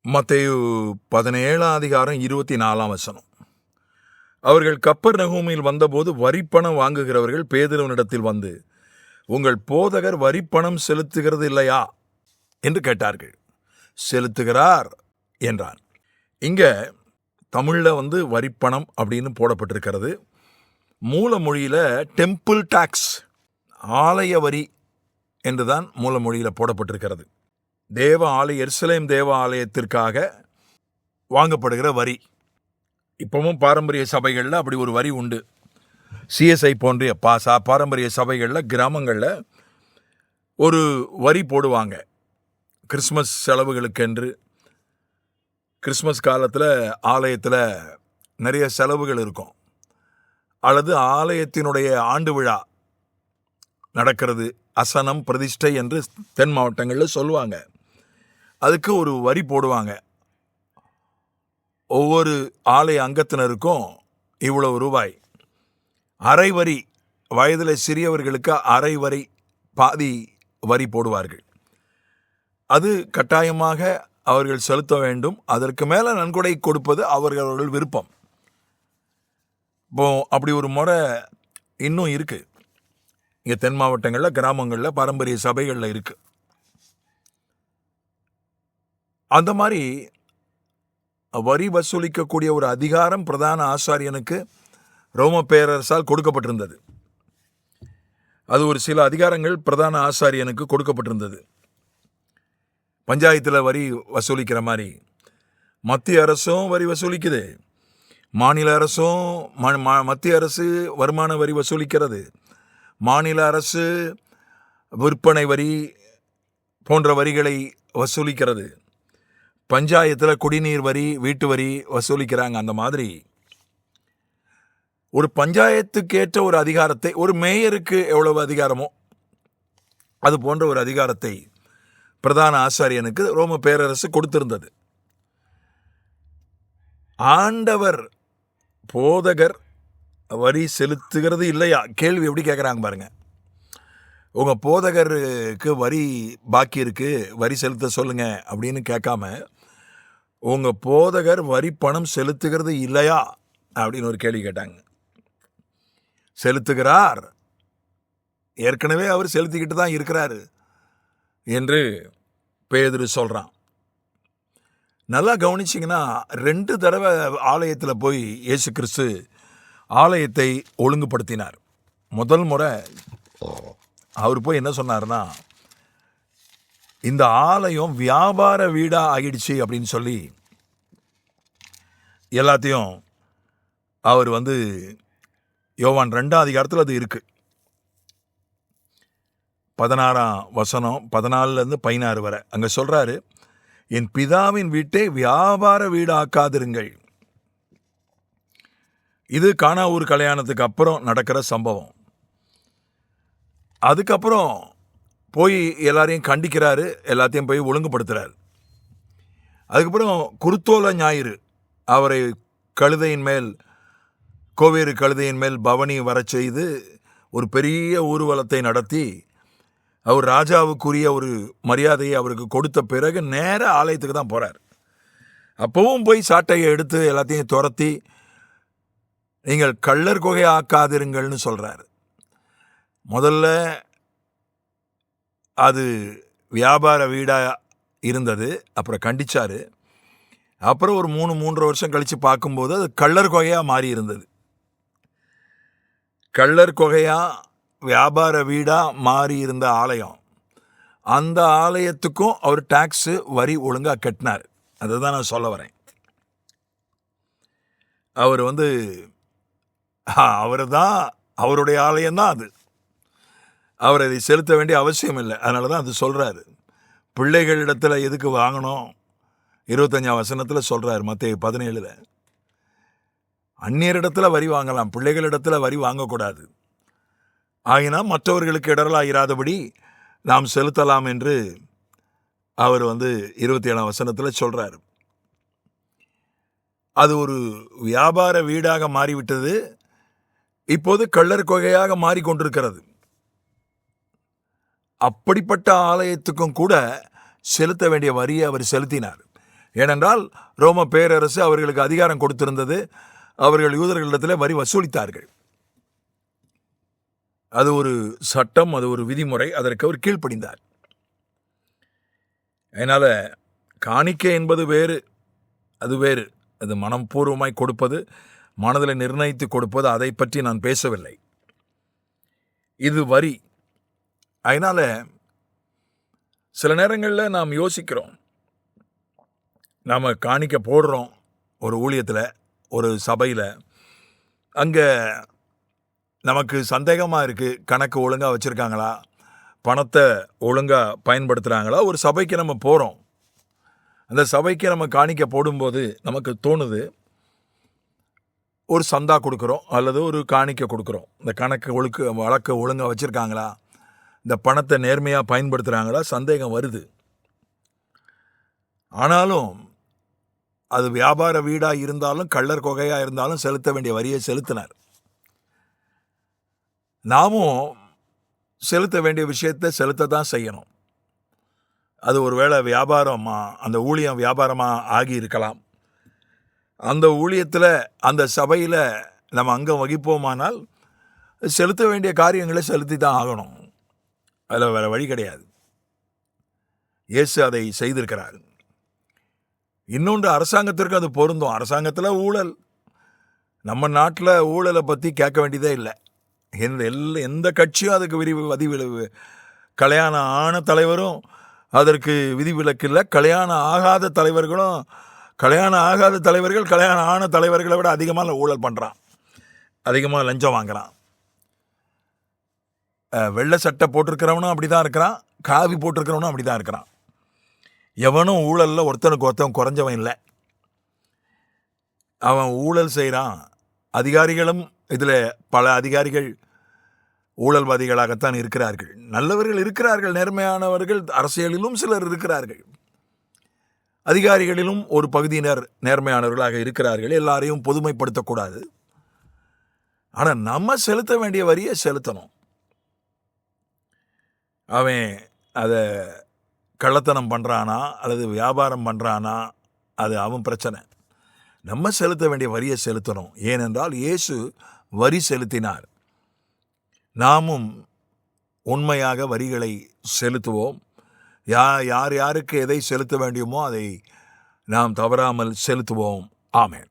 மத்தேயு 17:24. அவர்கள் கப்பர்நகூமில் வந்தபோது வரிப்பணம் வாங்குகிறவர்கள் பேதுருவினிடத்தில் வந்து, உங்கள் போதகர் வரிப்பணம் செலுத்துகிறது இல்லையா என்று கேட்டார்கள். செலுத்துகிறார் என்றான். இங்க தமிழ்ல வரிப்பணம் அப்படின்னு போடப்பட்டிருக்கிறது. மூல மொழியில டெம்பிள் டாக்ஸ், ஆலய வரி என்றுதான் மூல மொழியில போடப்பட்டிருக்கிறது. எருசலேம் தேவ ஆலயத்திற்காக வாங்கப்படுகிற வரி. இப்பவும் பாரம்பரிய சபைகளில் அப்படி ஒரு வரி உண்டு. சிஎஸ்ஐ போன்ற பாரம்பரிய சபைகளில் கிராமங்களில் ஒரு வரி போடுவாங்க. கிறிஸ்மஸ் செலவுகளுக்கென்று. கிறிஸ்மஸ் காலத்தில் ஆலயத்தில் நிறைய செலவுகள் இருக்கும். அல்லது ஆலயத்தினுடைய ஆண்டு விழா நடக்கிறது, அசனம் பிரதிஷ்டை என்று தென் மாவட்டங்களில் சொல்லுவாங்க. அதுக்கு ஒரு வரி போடுவாங்க. ஒவ்வொரு ஆலய அங்கத்தினருக்கும் இவ்வளவு ரூபாய். அரை வரி, வயதில் சிறியவர்களுக்கு அரை வரி, பாதி வரி போடுவார்கள். அது கட்டாயமாக அவர்கள் செலுத்த வேண்டும். அதற்கு மேலே நன்கொடை கொடுப்பது அவர்கள் விருப்பம். இப்போ அப்படி ஒரு முறை இன்னும் இருக்கு. இங்கே தென் மாவட்டங்களில், கிராமங்களில், பாரம்பரிய சபைகளில் இருக்கு. அந்த மாதிரி வரி வசூலிக்கக்கூடிய ஒரு அதிகாரம் பிரதான ஆசாரியனுக்கு ரோம பேரரசால் கொடுக்கப்பட்டிருந்தது. அது ஒரு சில அதிகாரங்கள் பிரதான ஆசாரியனுக்கு கொடுக்கப்பட்டிருந்தது. பஞ்சாயத்தில் வரி வசூலிக்கிற மாதிரி மத்திய அரசும் வரி வசூலிக்குது, மாநில அரசும். மத்திய அரசு வருமான வரி வசூலிக்கிறது, மாநில அரசு விற்பனை வரி போன்ற வரிகளை வசூலிக்கிறது, பஞ்சாயத்தில் குடிநீர் வரி, வீட்டு வரி வசூலிக்கிறாங்க. அந்த மாதிரி ஒரு பஞ்சாயத்துக்கு ஏற்ற ஒரு அதிகாரத்தை, ஒரு மேயருக்கு எவ்வளவு அதிகாரமோ அது போன்ற ஒரு அதிகாரத்தை பிரதான ஆசாரியனுக்கு ரோம பேரரசு கொடுத்திருந்தது. ஆண்டவர் போதகர் வரி செலுத்துகிறது இல்லையா? கேள்வி எப்படி கேட்குறாங்க பாருங்க. உங்கள் போதகருக்கு வரி பாக்கி இருக்கு, வரி செலுத்த சொல்லுங்க அப்படின்னு கேட்காம, உங்கள் போதகர் வரி பணம் செலுத்துகிறது இல்லையா அப்படின்னு ஒரு கேள்வி கேட்டாங்க. செலுத்துகிறார், ஏற்கனவே அவர் செலுத்திக்கிட்டு தான் இருக்கிறாரு என்று பேதுரு சொல்கிறான். நல்லா கவனிச்சிங்கன்னா 2 தடவை ஆலயத்தில் போய் இயேசு கிறிஸ்து ஆலயத்தை ஒழுங்குபடுத்தினார். முதல் முறை அவர் போய் என்ன சொன்னார்னா, இந்த ஆலயம் வியாபார வீடா ஆகிடுச்சு அப்படின்னு சொல்லி எல்லாத்தையும் அவர் யோவான் 2ஆம் அதிகாரத்தில் அது இருக்கு. 16ஆம் வசனம் 14-16 வரை அங்கே சொல்றாரு, என் பிதாவின் வீட்டை வியாபார வீடு ஆக்காதிருங்கள். இது கானாவூர் கல்யாணத்துக்கு அப்புறம் நடக்கிற சம்பவம். அதுக்கப்புறம் போய் எல்லாரையும் கண்டிக்கிறாரு, எல்லாத்தையும் போய் ஒழுங்குபடுத்துறாரு. அதுக்கப்புறம் குருத்தோலை ஞாயிறு அவரை கோவேறு கழுதையின் மேல் பவனி வர செய்து ஒரு பெரிய ஊர்வலத்தை நடத்தி அவர் ராஜாவுக்குரிய ஒரு மரியாதையை அவருக்கு கொடுத்த பிறகு நேர ஆலயத்துக்கு தான் போறார். அப்பவும் போய் சாட்டையை எடுத்து எல்லாத்தையும் துரத்தி, நீங்கள் கள்ளர் குகை ஆக்காதிருங்கள்னு சொல்றாரு. முதல்ல அது வியாபார வீடா இருந்தது, அப்புறம் கண்டிச்சாரு. அப்புறம் ஒரு 3 வருஷம் கழிச்சு பார்க்கும்போது அது கள்ளர் குகையா மாறி இருந்தது. கள்ளர் குகையா வியாபார வீடா மாறி இருந்த ஆலயம், அந்த ஆலயத்துக்கும் அவர் டாக்ஸ் வரி ஒழுங்கா கட்டினார். அதுதான் நான் சொல்ல வரேன். அவர் தான் அவருடைய ஆலயம்தான் அது. அவர் அதை செலுத்த வேண்டிய அவசியம் இல்லை. அதனால தான் அது சொல்றாரு. பிள்ளைகளிடத்தில் எதுக்கு வாங்கணும்? 25ஆம் வசனத்தில் சொல்றாரு, மத்தேயு 17. அந்நியரிடத்துல வரி வாங்கலாம், பிள்ளைகளிடத்துல வரி வாங்கக்கூடாது. ஆகினா மற்றவர்களுக்கு இடரலாயிராதபடி நாம் செலுத்தலாம் என்று அவர் 27ஆம் வசனத்தில் சொல்றாரு. அது ஒரு வியாபார வீடாக மாறிவிட்டது, இப்போது கள்ளர் குகையாக மாறிக்கொண்டிருக்கிறது. அப்படிப்பட்ட ஆலயத்துக்கும் கூட செலுத்த வேண்டிய வரியை அவர் செலுத்தினார். ஏனென்றால் ரோம பேரரசு அவர்களுக்கு அதிகாரம் கொடுத்திருந்தது. அவர்கள் யூதர்களிடத்தில் வரி வசூலித்தார்கள். அது ஒரு சட்டம், அது ஒரு விதிமுறை. அதற்கு அவர் கீழ்ப்படிந்தார். அதனால் காணிக்கை என்பது வேறு, அது வேறு. அது மனப்பூர்வமாய் கொடுப்பது, மனதில் நிர்ணயித்து கொடுப்பது, அதை பற்றி நான் பேசவில்லை. இது வரி. அதனால் சில நேரங்களில் நாம் யோசிக்கிறோம், நாம் காணிக்க போடுறோம் ஒரு ஊழியத்தில், ஒரு சபையில். அங்கே நமக்கு சந்தேகமாக இருக்குது, கணக்கு ஒழுங்காக வச்சுருக்காங்களா, பணத்தை ஒழுங்காக பயன்படுத்துகிறாங்களா. ஒரு சபைக்கு நம்ம போகிறோம், அந்த சபைக்கு நம்ம காணிக்க போடும்போது நமக்கு தோணுது, ஒரு சந்தா கொடுக்குறோம் அல்லது ஒரு காணிக்க கொடுக்குறோம். இந்த கணக்கு வழக்கு ஒழுங்காக வச்சுருக்காங்களா, இந்த பணத்தை நேர்மையாக பயன்படுத்துகிறாங்களா, சந்தேகம் வருது. ஆனாலும் அது வியாபார வீடாக இருந்தாலும் கள்ளர் கொகையாக இருந்தாலும் செலுத்த வேண்டிய வரியை செலுத்தினார். நாமும் செலுத்த வேண்டிய விஷயத்தை செலுத்த தான் செய்யணும். அது ஒரு வேளை வியாபாரமாக, அந்த ஊழியம் வியாபாரமாக ஆகி இருக்கலாம். அந்த ஊழியத்தில், அந்த சபையில் நம்ம அங்கம் வகிப்போமானால் செலுத்த வேண்டிய காரியங்களை செலுத்தி தான் ஆகணும். அதில் வேறு வழி கிடையாது. இயேசு அதை செய்திருக்கிறார். இன்னொன்று, அரசாங்கத்திற்கு அது பொருந்தும். அரசாங்கத்தில் ஊழல், நம்ம நாட்டில் ஊழலை பற்றி கேட்க வேண்டியதே இல்லை. எந்த கட்சியும் அதுக்கு கல்யாணம் ஆன தலைவரும் அதற்கு விதிவிலக்கு இல்லை. கல்யாணம் ஆகாத தலைவர்கள் கல்யாணம் ஆன தலைவர்களை விட அதிகமாக ஊழல் பண்ணுறான், அதிகமாக லஞ்சம் வாங்குறான். வெள்ளை சட்டை போட்டிருக்கிறவனும் அப்படி தான் இருக்கிறான், காவி போட்டிருக்கிறவனும் அப்படி தான் இருக்கிறான். எவனும் ஊழலில் ஒருத்தனுக்கு ஒருத்தன் குறைஞ்சவன் இல்லை. அவன் ஊழல் செய்கிறான். அதிகாரிகளும், இதில் பல அதிகாரிகள் ஊழல்வாதிகளாகத்தான் இருக்கிறார்கள். நல்லவர்கள் இருக்கிறார்கள், நேர்மையானவர்கள் அரசியலிலும் சிலர் இருக்கிறார்கள். அதிகாரிகளிலும் ஒரு பகுதியினர் நேர்மையானவர்களாக இருக்கிறார்கள். எல்லாரையும் பொதுமைப்படுத்தக்கூடாது. ஆனால் நம்ம செலுத்த வேண்டிய வரியை செலுத்தணும். அவன் அதை கள்ளத்தனம் பண்ணுறானா அல்லது வியாபாரம் பண்ணுறானா, அது அவன் பிரச்சனை. நம்ம செலுத்த வேண்டிய வரியை செலுத்தணும். ஏனென்றால் இயேசு வரி செலுத்தினார். நாமும் உண்மையாக வரிகளை செலுத்துவோம். யார் யாருக்கு எதை செலுத்த வேண்டியமோ அதை நாம் தவறாமல் செலுத்துவோம். ஆமென்.